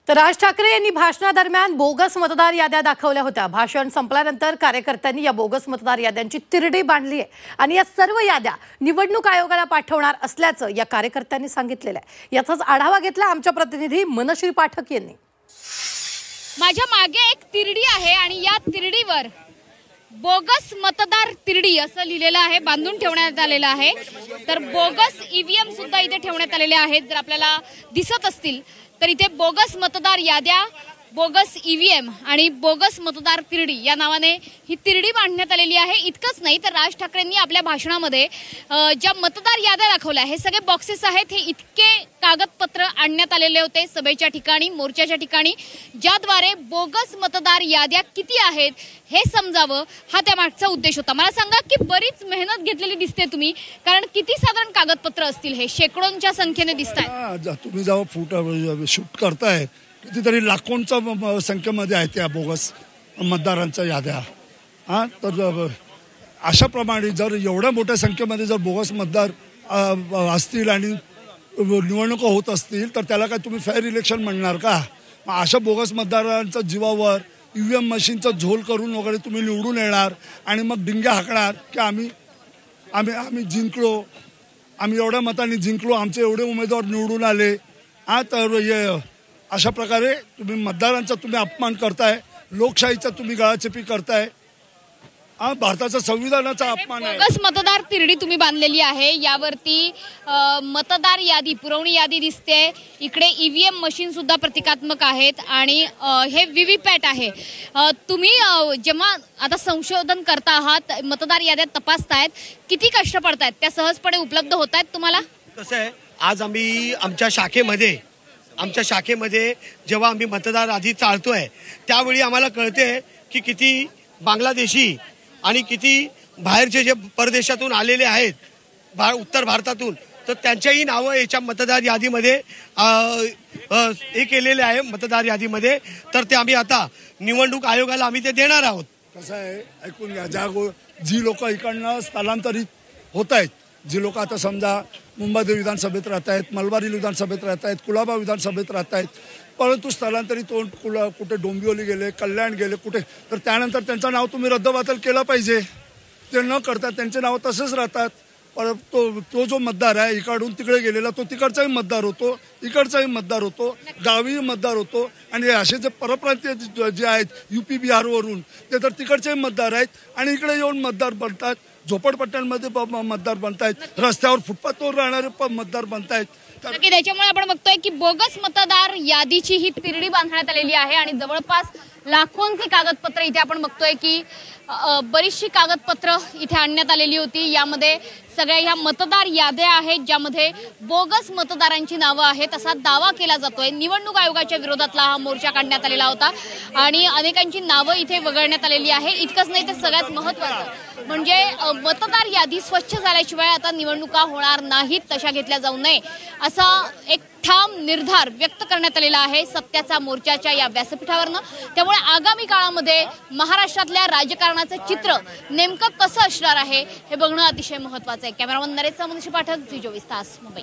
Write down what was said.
तर राज ठाकरे यांनी भाषणादरम्यान बोगस मतदार याद्या दाखवल्या होत्या। भाषण संपल्यानंतर कार्यकर्त्यांनी या बोगस मतदार याद्यांची तिरडी बांधली आहे आणि या सर्व याद्या निवडणूक आयोगाला पाठवणार असल्याचं या कार्यकर्त्यांनी सांगितलेलं आहे। याचाच आढावा घेतला आमच्या प्रतिनिधी मनश्री पाठक यांनी। माझ्या मागे एक तिरडी आहे आणि या तिरडीवर बोगस मतदार तिरडी असं लिहिलेलं आहे, बांधून ठेवण्यात आलेलं आहे। तर बोगस ईव्हीएम सुद्धा इथे ठेवण्यात आलेले आहेत। जर आपल्याला दिसत असतील तर इथे बोगस मतदार याद्या, बोगस ईव्हीएम आणि बोगस मतदार तिरडी या नावाने ही तिरडी बांधण्यात आलेली आहे। इतकंच नाही तर राज ठाकरेंनी आपल्या भाषणामध्ये ज्या मतदार याद्या दाखवल्या, हे सगळे बॉक्सेस आहेत, हे इतके कागदपत्र आणण्यात आलेले होते सभेच्या ठिकाणी, मोर्चाच्या ठिकाणी, ज्याद्वारे बोगस मतदार याद्या किती आहेत हे समजावं, हा त्यामागचा उद्देश होता। मला सांगा की बरीच मेहनत घेतलेली दिसते तुम्ही, कारण किती साधारण कागदपत्र असतील? हे शेकडोंच्या संख्येने दिसतात। तुम्ही जेव्हा शूट करताय कितीतरी लाखोंच्या संख्येमध्ये आहेत त्या बोगस मतदारांच्या याद्या। तर अशाप्रमाणे जर एवढ्या मोठ्या संख्येमध्ये जर बोगस मतदार असतील आणि निवडणुका होत असतील तर त्याला काय तुम्ही फेअर इलेक्शन म्हणणार का? अशा बोगस मतदारांच्या जीवावर ईव्हीएम मशीनचा झोल करून वगैरे तुम्ही निवडून येणार आणि मग डिंग्या हाकणार की आम्ही जिंकलो, आम्ही एवढ्या मतांनी जिंकलो, आमचे एवढे उमेदवार निवडून आले। तर अशा प्रकारे तुम्ही मतदारांचा तुम्ही अपमान करताय, लोकशाहीचा तुम्ही गळाचेपी करताय, भारताच्या संविधानाचा अपमान आहे। बोगस मतदार तिरडी तुम्ही बांधलेली आहे, यावरती मतदार यादी, पुरवणी यादी दिसते, इकडे ईव्हीएम मशीन सुद्धा प्रतिकात्मक आहेत आणि हे व्हीव्हीपॅट आहे। तुम्ही जेव्हा आता संशोधन करता आहात, मतदार याद्या तपासतायत, किती कष्ट पडतायत? त्या सहजपणे उपलब्ध होत आहेत तुम्हाला? कसं आहे, आज आम्ही आमच्या शाखेमध्ये जेव्हा आम्ही मतदार आधी चालतोय त्यावेळी आम्हाला कळते की किती बांगलादेशी आणि किती बाहेरचे जे परदेशातून आलेले आहेत उत्तर भारतातून, तर त्यांच्याही नावं याच्या मतदार यादीमध्ये हे केलेले आहे मतदार यादीमध्ये। तर ते आम्ही आता निवडणूक आयोगाला आम्ही ते देणार आहोत। कसं आहे, ऐकून घ्या, जी लोक इकडनं स्थलांतरित होत आहेत, जी लोक आता समजा मुंबई विधानसभेत राहत आहेत, मलबारी विधानसभेत राहत आहेत, कुलाबा विधानसभेत राहत आहेत, परंतु स्थलांतरित होऊन कुठे डोंबिवली गेले, कल्याण गेले कुठे, तर त्यानंतर त्यांचं नाव तुम्ही रद्दबातल केलं पाहिजे। ते न करता त्यांचे नाव तसेच राहतात। परंतु तो जो मतदार आहे इकडून तिकडे गेलेला, तो तिकडचाही मतदार होतो, इकडचाही मतदार होतो, गावीही मतदार होतो। आणि असे जे परप्रांतीय जे आहेत यूपी बिहारवरून, ते तर तिकडचेही मतदार आहेत आणि इकडे येऊन मतदार बनतात, झोपडपट्ट्यांमध्ये मतदार बनतायत, रस्त्यावर फुटपाथवर राहणारे मतदार बनतायत। त्याच्यामुळे आपण बघतोय की बोगस मतदार यादीची ही तिरडी बांधण्यात आलेली आहे आणि जवळपास लाखोंची कागदपत्र इथे आपण बघतोय की बरीचशी कागदपत्र इथे आणण्यात आलेली होती। यामध्ये सगळ्या ह्या मतदार याद्या आहेत ज्यामध्ये बोगस मतदारांची नावं आहेत असा दावा केला जातोय। निवडणूक आयोगाच्या विरोधातला हा मोर्चा काढण्यात आलेला होता आणि अनेकांची नावं इथे वगळण्यात आलेली आहे। इतकंच नाही तर सगळ्यात महत्त्वाचं म्हणजे मतदार यादी स्वच्छ झाल्याशिवाय आता निवडणुका होणार नाहीत, तशा घेतल्या जाऊ नये असा एक ठाम निर्धार व्यक्त करण्यात आलेला आहे सत्याचा मोर्चाच्या या व्यासपीठावरनं। त्यामुळे आगामी काळामध्ये महाराष्ट्रातल्या राजकारणाचं चित्र नेमकं कसं असणार आहे हे बघणं अतिशय महत्त्वाचं आहे। कॅमेरामन नरेश मनश्री पाठक, झी 24 तास, मुंबई।